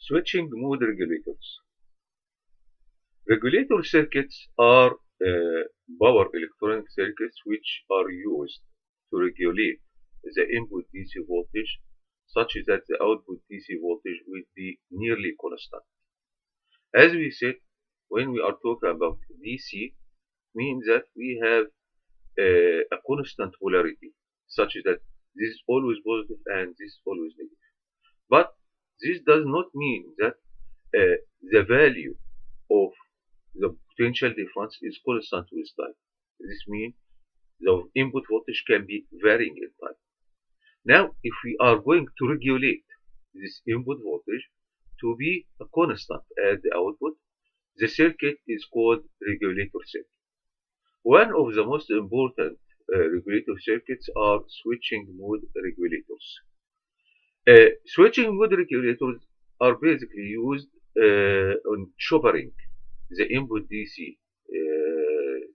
Switching mode regulators. Regulator circuits are power electronic circuits which are used to regulate the input DC voltage such that the output DC voltage will be nearly constant. As we said, when we are talking about DC, means that we have a constant polarity such that this is always positive and this is always negative. But this does not mean that the value of the potential difference is constant with time. This means the input voltage can be varying in time. Now, if we are going to regulate this input voltage to be a constant at the output, the circuit is called regulator circuit. One of the most important regulator circuits are switching mode regulators. Switching mode regulators are basically used on choppering the input DC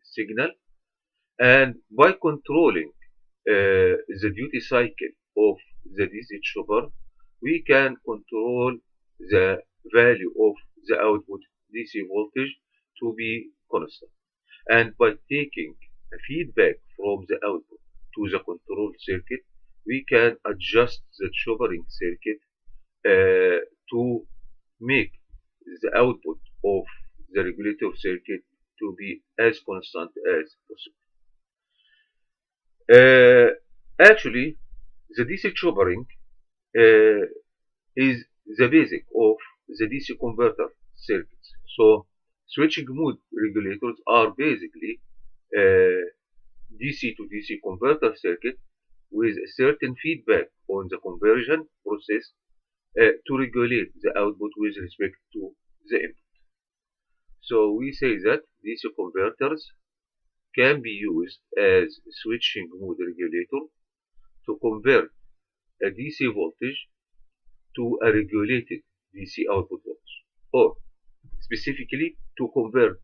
signal, and by controlling the duty cycle of the DC chopper, we can control the value of the output DC voltage to be constant. And by taking a feedback from the output to the control circuit, we can adjust the choppering circuit to make the output of the regulator circuit to be as constant as possible. Actually, the DC choppering is the basic of the DC converter circuits. So, switching mode regulators are basically DC to DC converter circuit with a certain feedback on the conversion process to regulate the output with respect to the input. So we say that DC converters can be used as switching mode regulator to convert a DC voltage to a regulated DC output voltage, or specifically to convert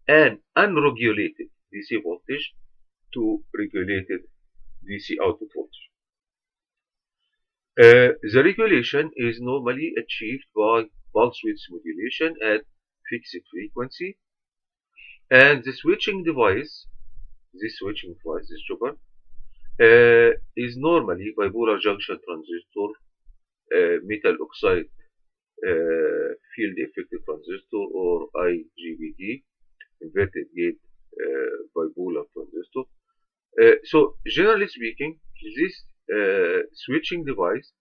an unregulated DC voltage to regulated DC output voltage. The regulation is normally achieved by pulse width modulation at fixed frequency, and the switching device, this chopper, is normally bipolar junction transistor, metal oxide field effective transistor, or IGBT, inverted gate bipolar transistor. So generally speaking, this switching device,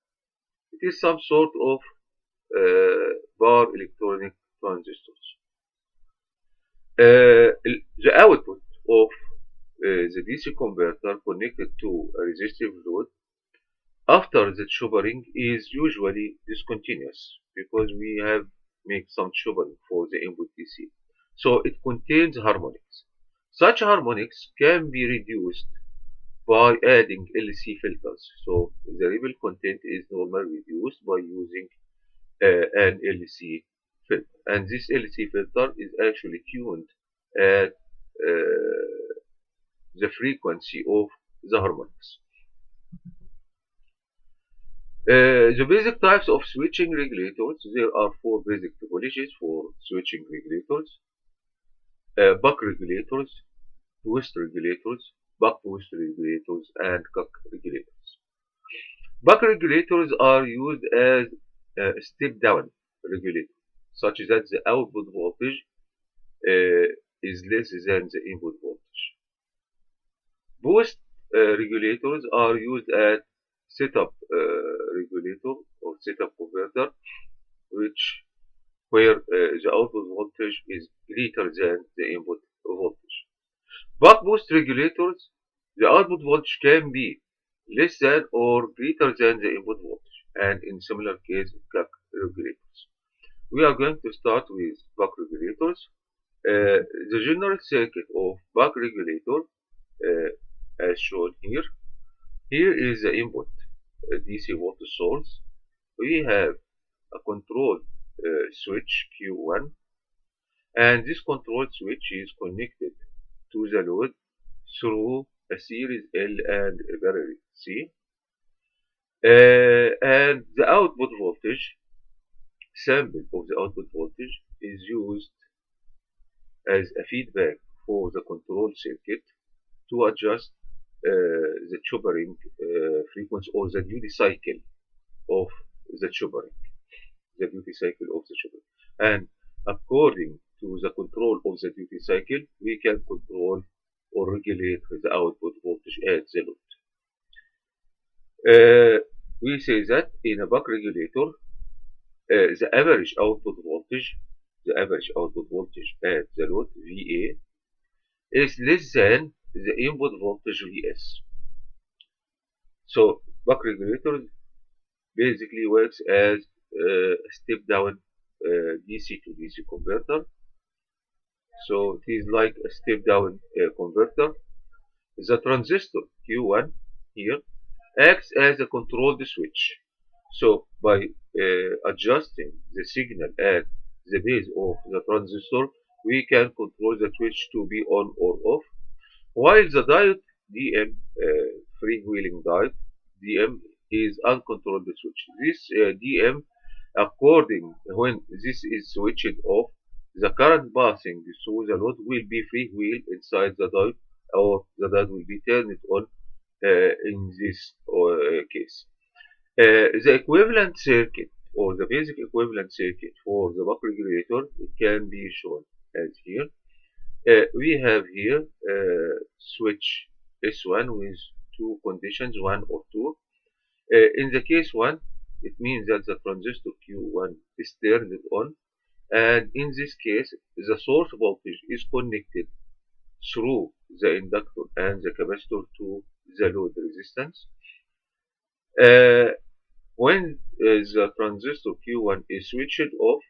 it is some sort of bar electronic transistors. The output of the DC converter connected to a resistive load after the choppering is usually discontinuous because we have made some choppering for the input DC. So it contains harmonics. Such harmonics can be reduced by adding LC filters. So the ripple content is normally reduced by using an LC filter. And this LC filter is actually tuned at the frequency of the harmonics. The basic types of switching regulators, there are four basic topologies for switching regulators: buck regulators, twist regulators, buck twist regulators, and cock regulators. Buck regulators are used as a step-down regulator, such that the output voltage is less than the input voltage. Boost regulators are used as setup regulator or setup converter, where the output voltage is greater than the input voltage. Buck boost regulators, the output voltage can be less than or greater than the input voltage, and in similar case, clock regulators. We are going to start with buck regulators. The general circuit of buck regulator, as shown here. Here is the input DC voltage source. We have a control switch Q1, and this control switch is connected to the load through a series L and a parallel C. And the output voltage sample of the output voltage is used as a feedback for the control circuit to adjust the choppering frequency or the duty cycle of the choppering, And according to the control of the duty cycle, we can control or regulate the output voltage at the load. We say that in a buck regulator, the average output voltage, at the load VA is less than the input voltage VS. So buck regulator basically works as a step down DC to DC converter. So it is like a step down converter. The transistor Q1 here acts as a controlled switch. So by adjusting the signal at the base of the transistor, we can control the switch to be on or off, while the diode DM, freewheeling diode DM, is uncontrolled switch. This DM, according when this is switched off, the current passing through the load will be freewheel inside the diode, or the diode will be turned on in this case. The equivalent circuit or the basic equivalent circuit for the buck regulator can be shown as here. We have here switch S1 with two conditions, 1 or 2. In the case 1, it means that the transistor Q1 is turned on, and in this case, the source voltage is connected through the inductor and the capacitor to the load resistance. When the transistor Q1 is switched off,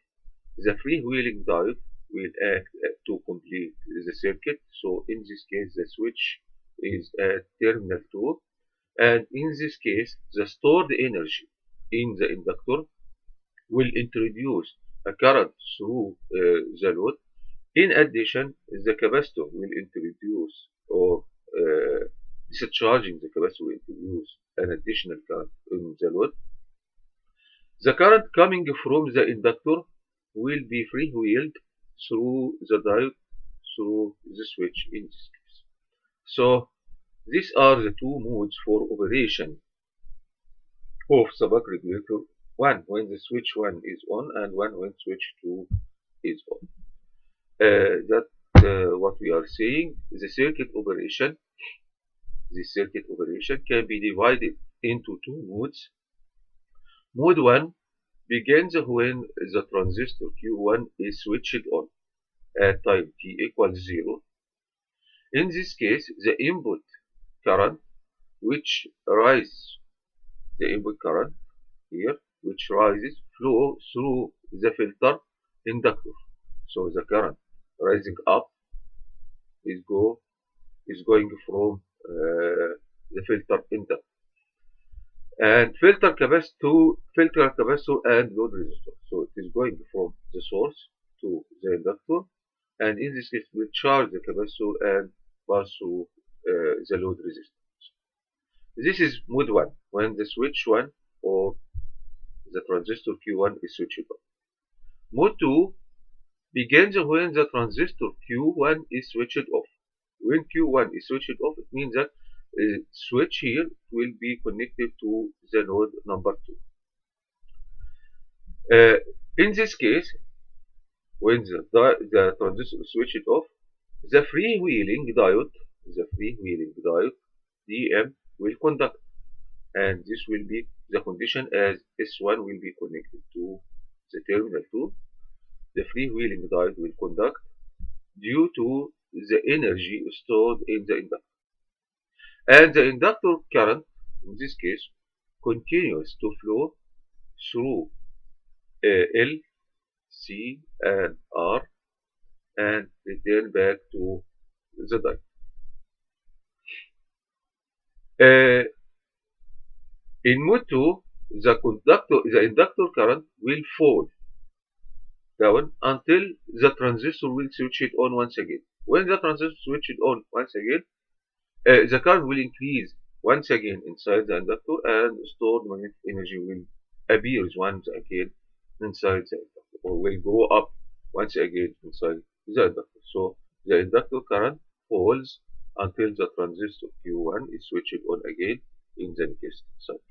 the freewheeling diode will act to complete the circuit. So in this case, the switch is at terminal 2, and in this case, the stored energy in the inductor will introduce a current through the load. In addition, the capacitor will introduce, or discharging the capacitor will introduce an additional current in the load. The current coming from the inductor will be freewheeled through the diode through the switch in this case. So these are the two modes for operation of the buck regulator. One when the switch 1 is on, and one when switch 2 is on. What we are saying. The circuit operation can be divided into two modes. Mode 1 begins when the transistor Q1 is switched on at time t equals 0. In this case, the input current, which rises flow through the filter inductor. So the current rising up is going from the filter inductor and filter capacitor and load resistor. So it is going from the source to the inductor, and in this case will charge the capacitor and pass through the load resistance. This is mode 1 when the switch 1 or the transistor Q1 is switched on. Mode 2 begins when the transistor Q1 is switched off. When Q1 is switched off, it means that switch here will be connected to the node number 2. In this case, when the transistor is switched off, the freewheeling diode DM will conduct, and this will be the condition as S1 will be connected to the terminal 2. The freewheeling diode will conduct due to the energy stored in the inductor. And the inductor current, in this case, continues to flow through L, C, and R, and return back to the diode. In mode 2, the inductor current will fall down until the transistor will switch it on once again. When the transistor switched on once again, the current will increase once again inside the inductor, and stored magnetic energy will appear once again inside the inductor, or will go up once again inside the inductor. So the inductor current falls until the transistor Q1 is switched on again in the next cycle.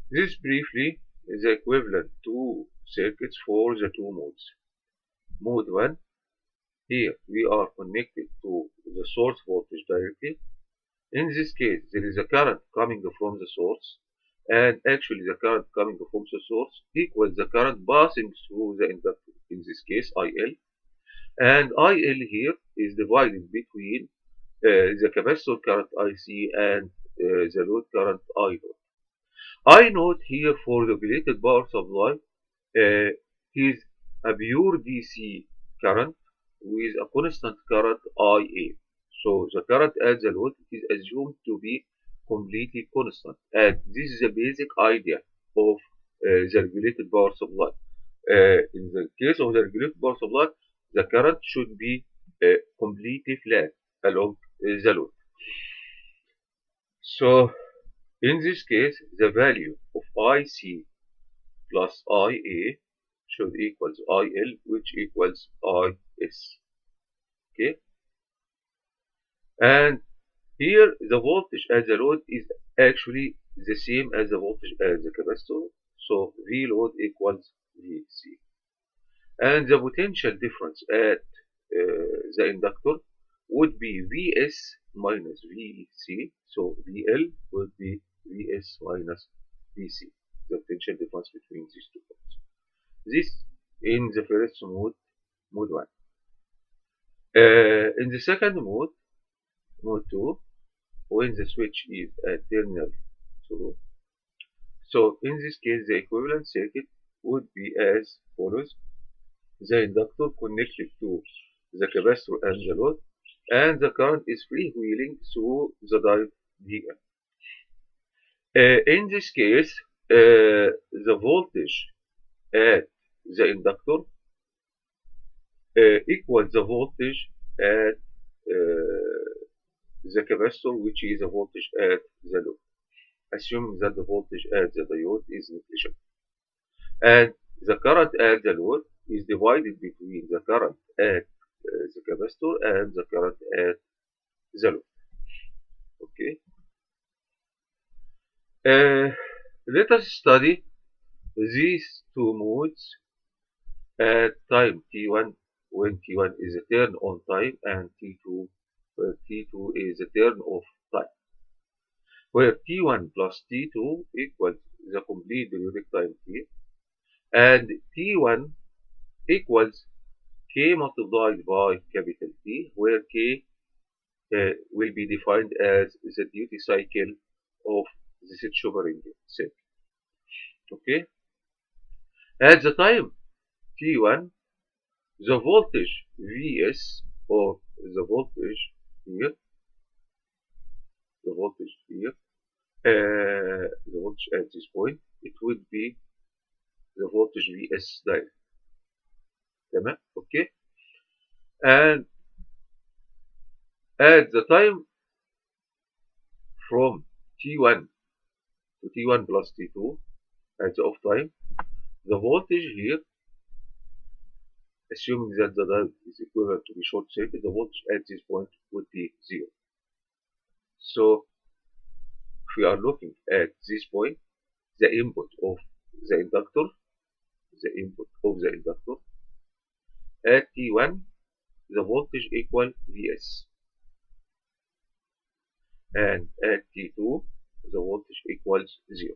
This briefly is equivalent to circuits for the two modes. Mode 1, here we are connected to the source voltage directly. In this case, there is a current coming from the source, and actually the current coming from the source equals the current passing through the inductor, in this case IL, and IL here is divided between the capacitor current IC and the load current I naught. I naught here for regulated power supply is a pure DC current with a constant current IA. So the current at the load is assumed to be completely constant. And this is the basic idea of the regulated power supply. In the case of the regulated power supply, the current should be completely flat along the load. So in this case, the value of IC plus IA should equals IL, which equals IS. Okay, and here the voltage at the load is actually the same as the voltage at the capacitor, so V load equals VC. And the potential difference at the inductor would be Vs minus Vc, so VL would be Vs minus Vc, the potential difference between these two points. This in the first mode, mode 1. In the second mode, mode 2, when the switch is at terminal 2, so in this case the equivalent circuit would be as follows. The inductor connected to the capacitor and the load, and the current is freewheeling through the diode DM. In this case, the voltage at the inductor equals the voltage at the capacitor, which is a voltage at the load, assuming that the voltage at the diode is negligible. And the current at the load is divided between the current at the capacitor and the current at the load. Okay. Let us study these two modes at time t1 when t1 is a turn on time, and t2 where t2 is a turn off time, where t1 plus t2 equals the complete periodic time t, and t1 equals k multiplied by capital T, where k will be defined as the duty cycle of the Schopenhauer circuit. Okay. At the time t1, the voltage Vs, or the voltage here, the voltage here, the voltage at this point, it would be the voltage Vs direct. تمام. Okay. And at the time from t1 to t1 plus t2 at the off time, the voltage here, assuming that the diode is equivalent to be short circuit, the voltage at this point would be 0. So if we are looking at this point, the input of the inductor, at T1, the voltage equal Vs, and at T2, the voltage equals 0,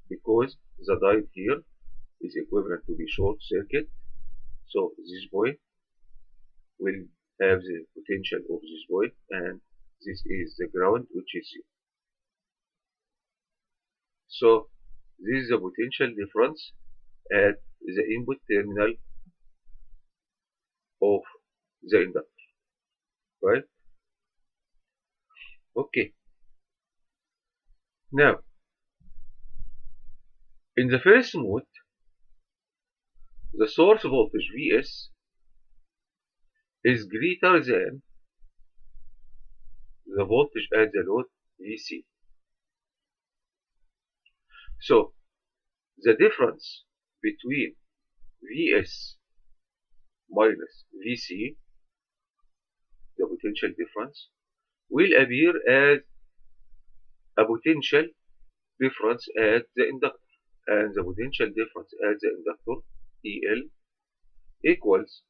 because the diode here is equivalent to be short circuit. So this point will have the potential of this point, and this is the ground, which is 0. So this is the potential difference at the input terminal of the inductor, right? Okay. Now, in the first mode, the source voltage Vs is greater than the voltage at the load Vc. So the difference between Vs minus Vc, the potential difference, will appear as a potential difference at the inductor. And the potential difference at the inductor, EL, equals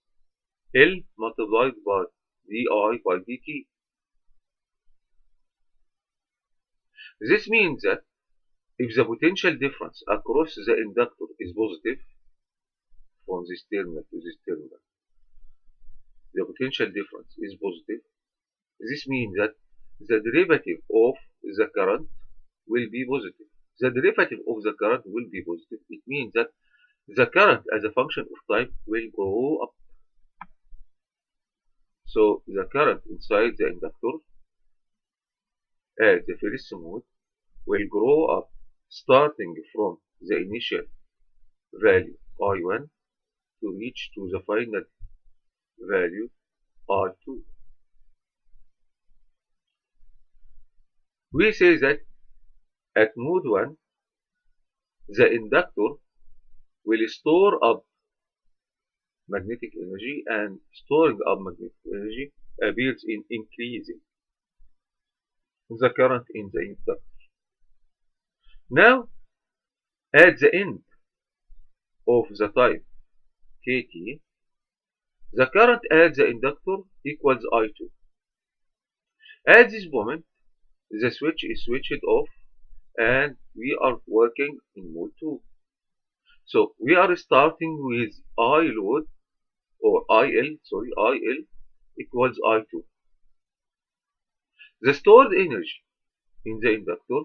L multiplied by di by dt. This means that if the potential difference across the inductor is positive, from this terminal to this terminal, the potential difference is positive, this means that the derivative of the current will be positive. The derivative of the current will be positive. It means that the current as a function of time will go up. So the current inside the inductor at the first mode will grow up starting from the initial value I1 to reach to the final value I2. We say that at mode 1, the inductor will store up magnetic energy, and storing up magnetic energy appears in increasing the current in the inductor. Now, at the end of the time kT, the current at the inductor equals I2. At this moment, the switch is switched off and we are working in mode 2. So we are starting with I load or IL equals I2. The stored energy in the inductor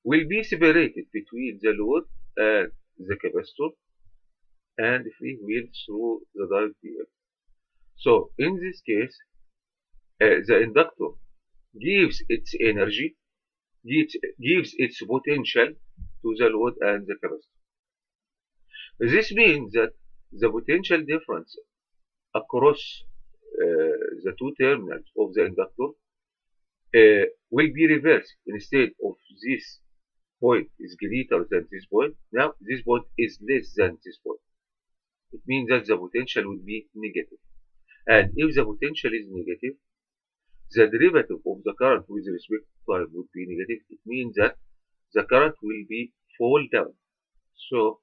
will be separated between the load and the capacitor and free wheel through the diode DF. So in this case, the inductor gives its energy, gives its potential to the load and the capacitor. This means that the potential difference across the two terminals of the inductor will be reversed. Instead of this point is greater than this point, now this point is less than this point. It means that the potential will be negative. And if the potential is negative, the derivative of the current with respect to time would be negative. It means that the current will be fall down. So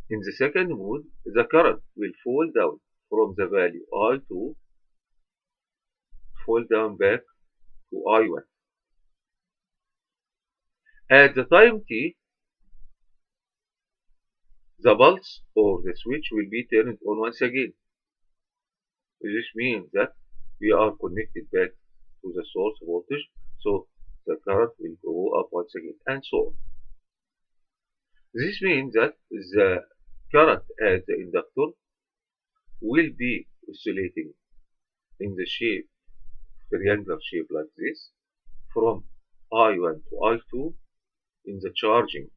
in the second mode, the current will fall down from the value I2, fall down back to I1. At the time t, the pulse or the switch will be turned on once again. This means that we are connected back to the source voltage, so the current will go up once again, and so on. This means that the current at the inductor will be oscillating in the shape, triangular shape like this, from I1 to I2 in the charging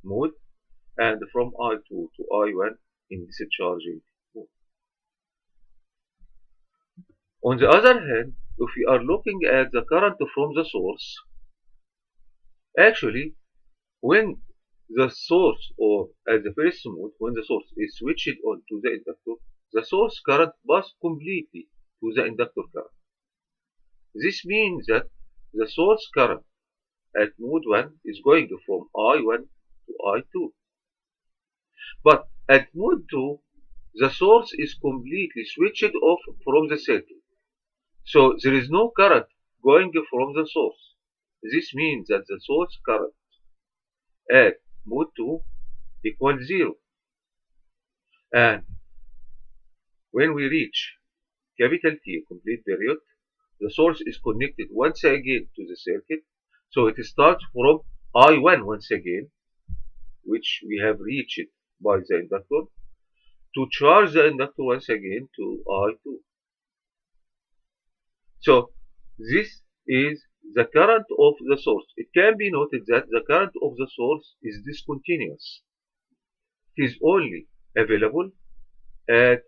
mode, and from I2 to I1 in discharging mode. On the other hand, if we are looking at the current from the source, actually, when the source, or at the first mode, when the source is switched on to the inductor, the source current passes completely to the inductor current. This means that the source current at mode 1 is going from I1 to I2. But at mode 2, the source is completely switched off from the circuit. So there is no current going from the source. This means that the source current at mode 2 equals 0. And when we reach capital T, complete period, the source is connected once again to the circuit. So it starts from I1 once again, which we have reached by the inductor, to charge the inductor once again to I2. So this is the current of the source. It can be noted that the current of the source is discontinuous. It is only available at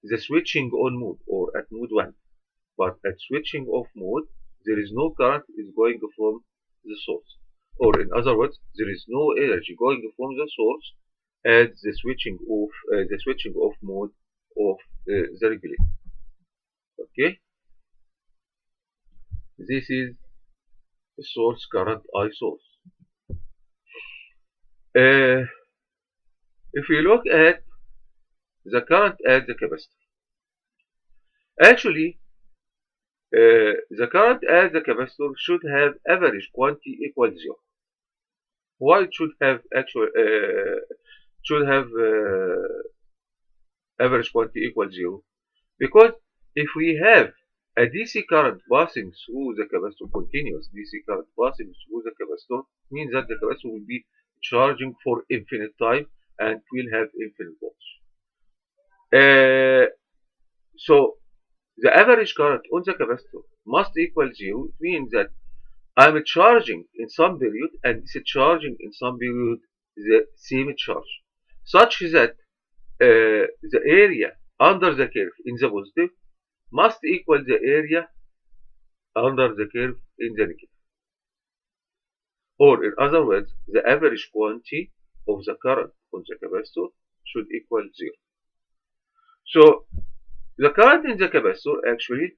the switching on mode or at mode 1. But at switching off mode, there is no current is going from the source. Or in other words, there is no energy going from the source at the switching off mode of the regulator. Okay, this is the source current I source. If we look at the current at the capacitor, actually the current at the capacitor should have average quantity equal 0. Why it should have average quantity equal 0? Because if we have a DC current passing through the capacitor, continuous DC current passing through the capacitor, means that the capacitor will be charging for infinite time and will have infinite voltage. So the average current on the capacitor must equal 0. It means that I'm charging in some period and discharging in some period the same charge, such that the area under the curve in the positive must equal the area under the curve in the negative. Or in other words, the average quantity of the current on the capacitor should equal 0. So the current in the capacitor actually,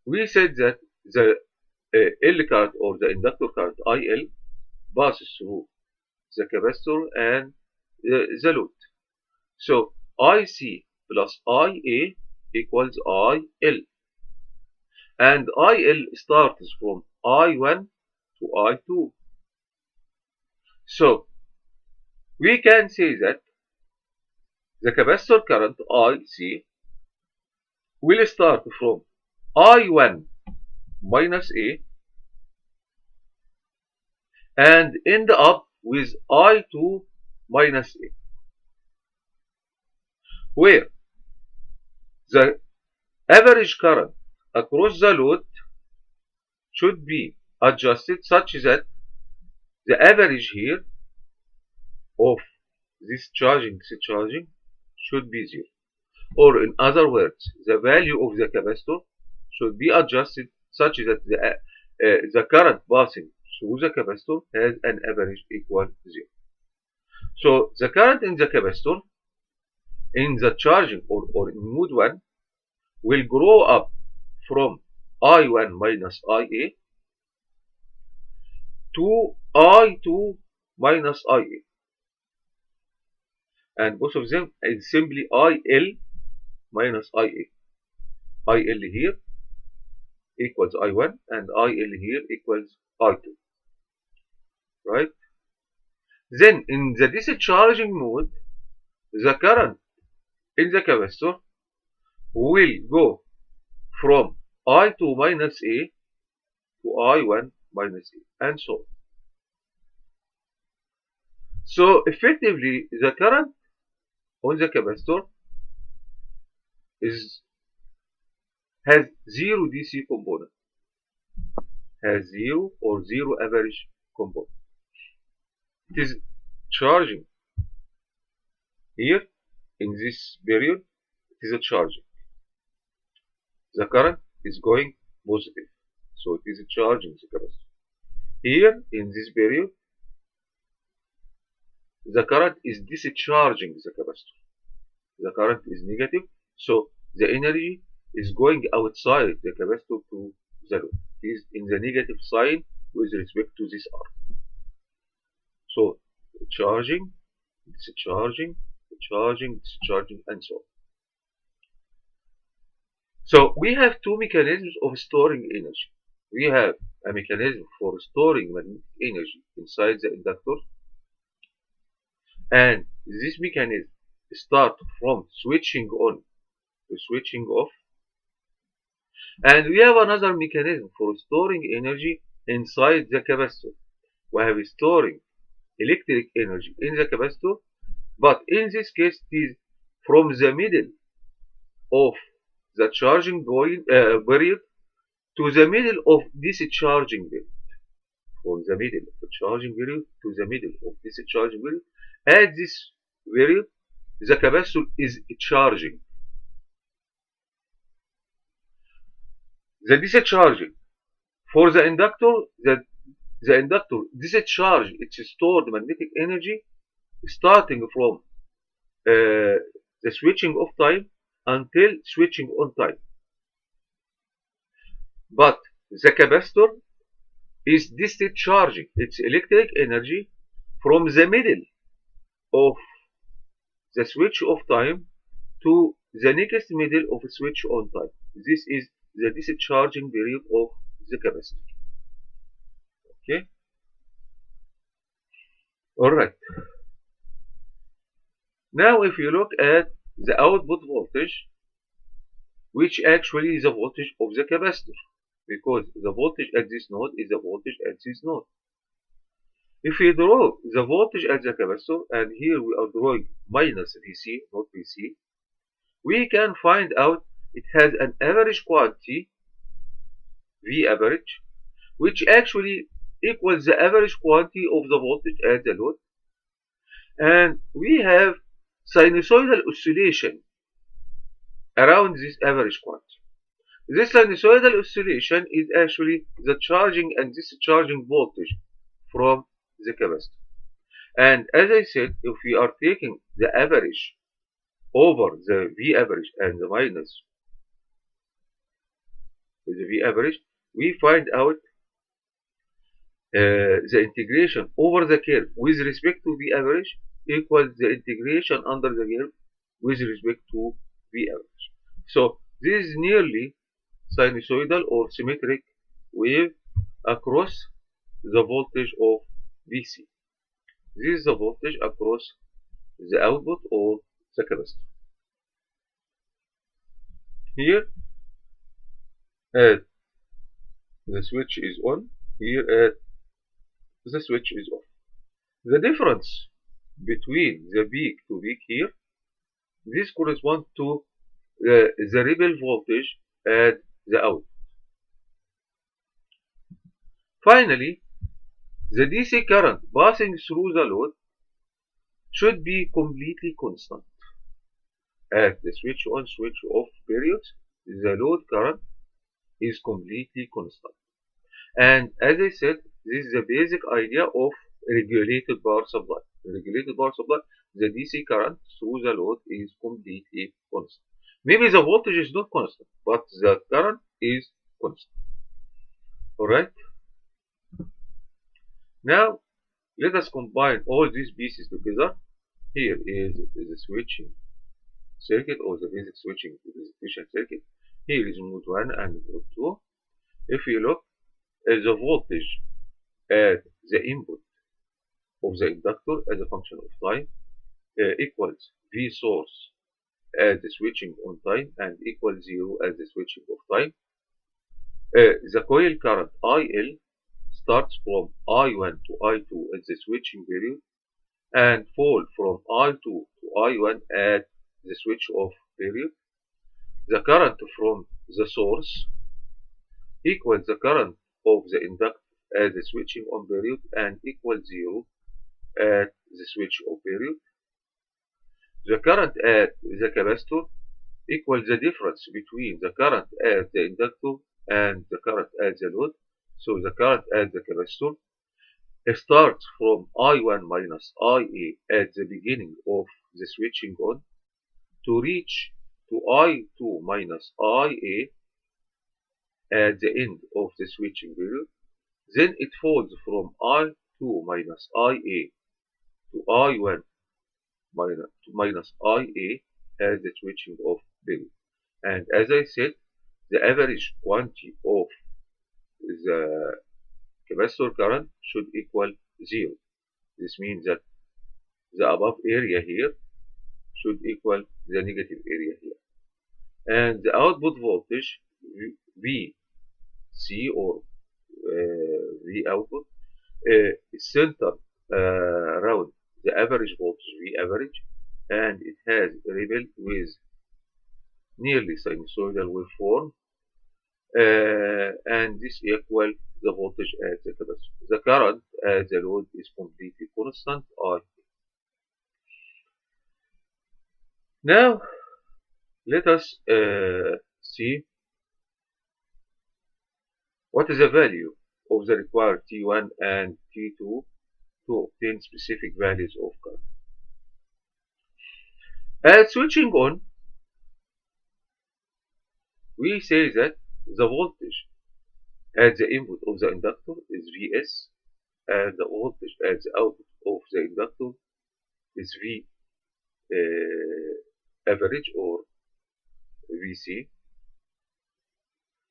we said that the L current or the inductor current IL passes through the capacitor and the load. So IC plus IA equals IL, and IL starts from I1 to I2. So we can say that the capacitor current IC will start from I1 minus A and end up with I2 minus A, where the average current across the load should be adjusted such that the average here of this discharging should be 0. Or in other words, the value of the capacitor should be adjusted such that the current passing through the capacitor has an average equal 0. So the current in the capacitor in the charging or in mode 1 will grow up from I1 minus IA to I2 minus IA, and both of them is simply IL minus IA. IL here equals I1 and IL here equals I2, right? Then in the discharging mode, the current in the capacitor will go from I2 minus A to I1 minus A, and so on. So effectively, the current on the capacitor has 0 DC component, has 0 or 0 average component. It is charging here in this period. It is a charging. The current is going positive, so it is charging the capacitor. Here in this period, the current is discharging the capacitor. The current is negative, so the energy is going outside the capacitor to the load. It is in the negative sign with respect to this arc. So charging, discharging, charging, discharging, and so on. So we have two mechanisms of storing energy. We have a mechanism for storing magnetic energy inside the inductor, and this mechanism starts from switching on to switching off. And we have another mechanism for storing energy inside the capacitor. We have storing electric energy in the capacitor, but in this case it is from the middle of the charging period to the middle of discharging period. From the middle of the charging period to the middle of discharging period. At this period, the capacitor is charging. The discharging For the inductor, the inductor discharge its stored magnetic energy starting from the switching off time until switching on time. But the capacitor is discharging its electric energy from the middle of the switch off time to the next middle of switch on time. This is the discharging period of the capacitor. Okay. All right. Now, if you look at the output voltage, which actually is the voltage of the capacitor, because the voltage at this node is the voltage at this node. If we draw the voltage at the capacitor, and here we are drawing minus Vc, not Vc, we can find out it has an average quantity, V average, which actually equals the average quantity of the voltage at the load. And we have sinusoidal oscillation around this average quantity. This sinusoidal oscillation is actually the charging and discharging voltage from the capacitor. And as I said, if we are taking the average over the V average and the minus the V average, we find out the integration over the curve with respect to V average equals the integration under the curve with respect to V average. So this is nearly sinusoidal or symmetric wave across the voltage of Vc. This is the voltage across the output or the capacitor. Here the switch is on, here the switch is off. The difference between the peak to peak here, this corresponds to the ripple voltage at the output. Finally, the DC current passing through the load should be completely constant. At the switch on switch off periods, the load current is completely constant. And as I said, this is the basic idea of regulated power supply. The regulated power supply, the DC current through the load is completely constant. Maybe the voltage is not constant, but the current is constant. Alright? Now, let us combine all these pieces together. Here is the switching circuit or the basic switching representation circuit. Here is node 1 and node 2. If you look at the voltage at the input of the inductor as a function of time equals V source as the switching on time and equals 0 as the switching off time. The coil current IL starts from I1 to I2 at the switching period and fall from I2 to I1 at the switch off period. The current from the source equals the current of the inductor at the switching on period and equals 0 at the switch off period. The current at the capacitor equals the difference between the current at the inductor and the current at the load. So the current at the capacitor starts from I1 minus IA at the beginning of the switching on to reach to I2 minus IA at the end of the switching period. Then it falls from I2 minus IA to I1 minus IA as the switching off period. And as I said, the average quantity of the capacitor current should equal 0. This means that the above area here should equal the negative area here. And the output voltage VC or V output is centered around the average voltage V average, and it has a ripple with nearly sinusoidal waveform, and this equals the voltage at the capacitor. The current at the load is completely constant. Now let us see What is the value of the required T1 and T2 to obtain specific values of current? At switching on, we say that the voltage at the input of the inductor is Vs, and the voltage at the output of the inductor is V average or Vc.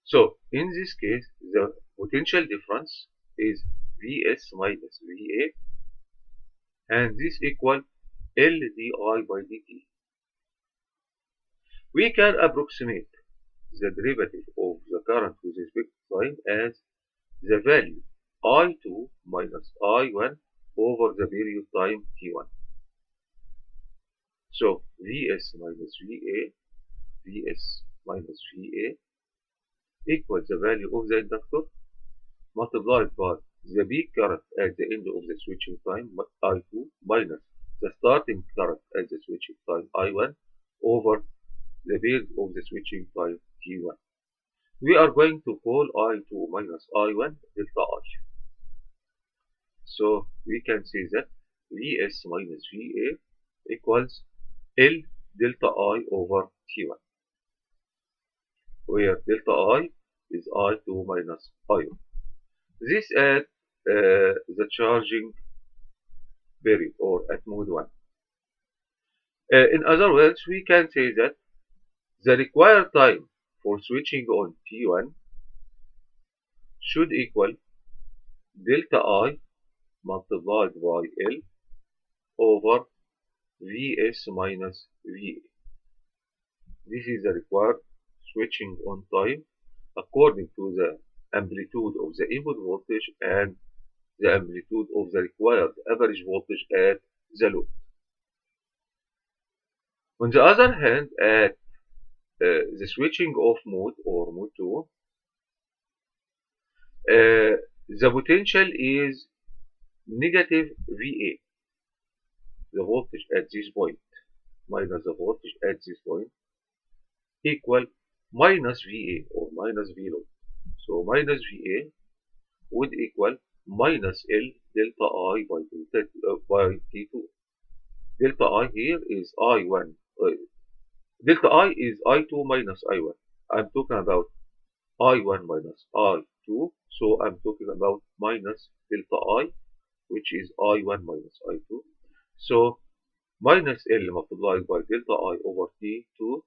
So in this case, the potential difference is Vs minus Va, and this equal L di by dt. We can approximate the derivative of the current with respect to time as the value I2 minus I1 over the period time T1. So Vs minus Va, Vs minus Va equals the value of the inductor multiplied by the peak current at the end of the switching time I2 minus the starting current at the switching time I1 over the period of the switching time T1. We are going to call I2 minus I1 delta I. So we can say that Vs minus Va equals L delta I over T1, where delta I is I2 minus I1. This at the charging period or at mode 1. In other words, we can say that the required time for switching on T1 should equal delta I multiplied by L over Vs minus Va. This is the required switching on time according to the amplitude of the input voltage and the amplitude of the required average voltage at the load. On the other hand, at the switching off mode or mode 2, the potential is negative Va, the voltage at this point, minus the voltage at this point, equal minus Va or minus V load. So minus Va would equal minus L delta I by T2. Delta I here is I1. Delta I is I2 minus I1. I'm talking about I1 minus I2. So I'm talking about minus delta I, which is I1 minus I2. So minus L multiplied by delta I over T2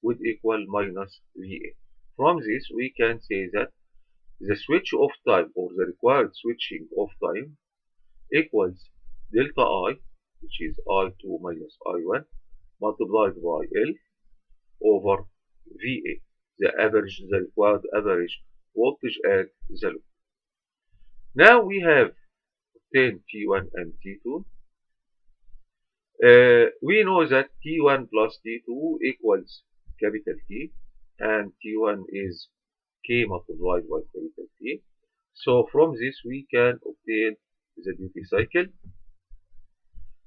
would equal minus Va. From this, we can say that the switch off time or the required switching off time equals delta I, which is I2 minus I1, multiplied by L over Va, the required average voltage at the load. Now we have obtained T1 and T2. We know that T1 plus T2 equals capital T, and T1 is K multiplied by capital T. So from this we can obtain the duty cycle.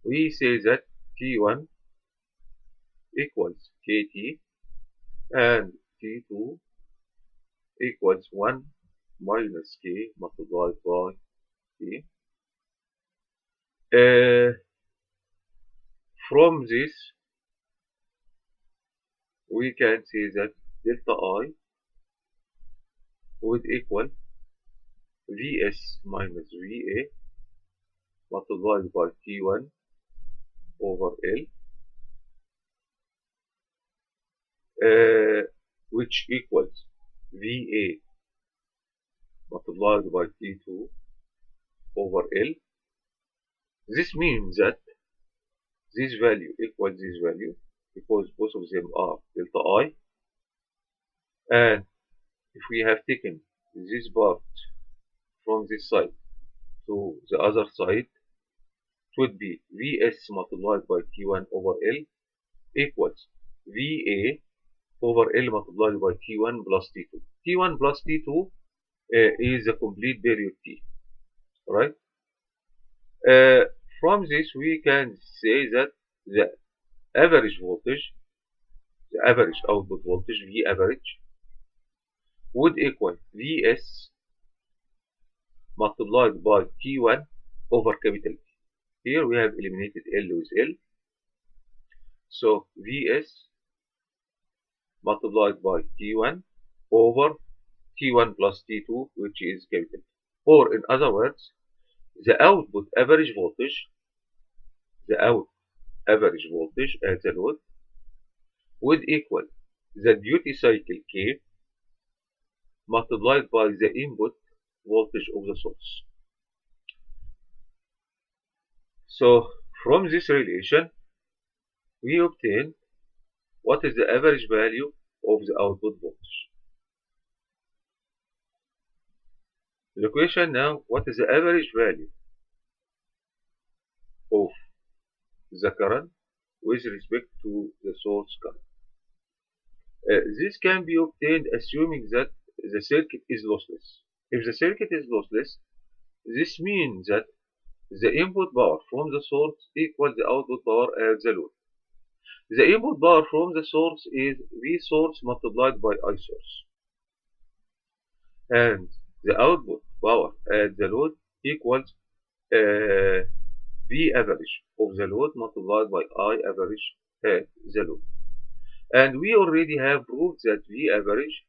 We say that T1 equals KT and T2 equals 1 minus K multiplied by T. From this we can say that delta I would equal Vs minus Va multiplied by T1 over L, which equals Va multiplied by T2 over L. This means that this value equals this value because both of them are delta I, and if we have taken this part from this side to the other side, it would be Vs multiplied by T1 over L equals Va over L multiplied by T1 plus T2. T1 plus T2 is a complete period T, right? From this we can say that the average voltage, the average output voltage V average would equal Vs multiplied by T1 over capital T. Here we have eliminated L with L. So Vs multiplied by T1 over T1 plus T2, which is capital T. Or in other words, the output average voltage, at the load would equal the duty cycle K multiplied by the input voltage of the source. So from this relation, we obtain what is the average value of the output voltage. The question now, what is the average value of the current with respect to the source current? This can be obtained assuming that the circuit is lossless. If the circuit is lossless, this means that the input power from the source equals the output power at the load. The input power from the source is V source multiplied by I source. And the output power at the load equals V average of the load multiplied by I average at the load. And we already have proved that V average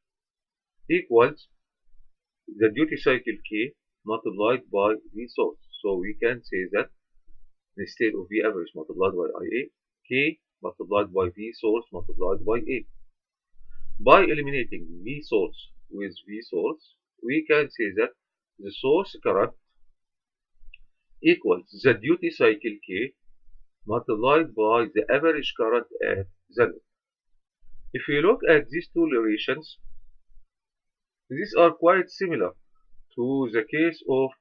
equals the duty cycle K multiplied by V source. So we can say that instead of V average multiplied by IA, K multiplied by V source multiplied by A. By eliminating V source with V source, we can say that the source current equals the duty cycle K multiplied by the average current at the load. If we look at these two relations, these are quite similar to the case of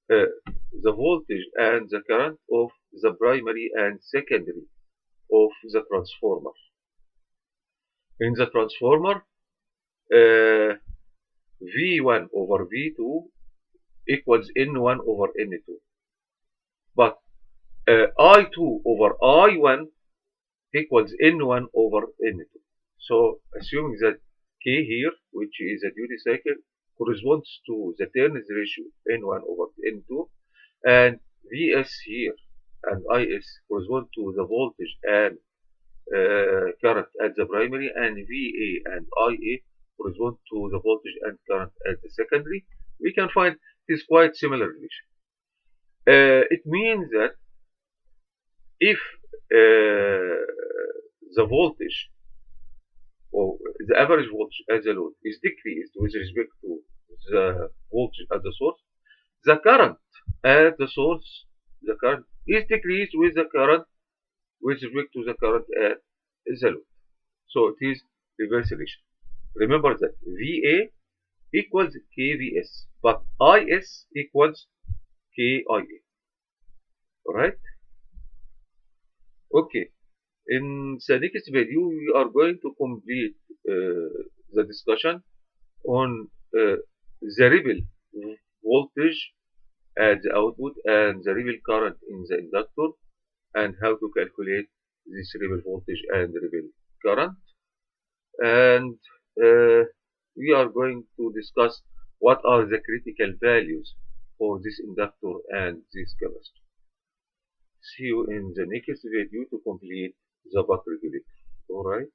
the voltage and the current of the primary and secondary of the transformer. In the transformer, V1 over V2 equals N1 over N2. But I2 over I1 equals N1 over N2. So assuming that K here, which is a duty cycle, corresponds to the turns ratio N1 over N2, and Vs here and Is correspond to the voltage and current at the primary, and Va and Ia correspond to the voltage and current at the secondary, we can find this quite similar relation. It means that if the voltage or the average voltage at the load is decreased with respect to the voltage at the source, the current at the source, the current is decreased with the current with respect to the current at the load. So it is reverse relation. Remember that VA equals KVS, but IS equals KIA. Alright? Okay. In the next video, we are going to complete the discussion on the rebel voltage at the output and the rebel current in the inductor, and how to calculate this rebel voltage and rebel current. And we are going to discuss what are the critical values for this inductor and this capacitor. See you in the next video to complete the buck regulator. Alright.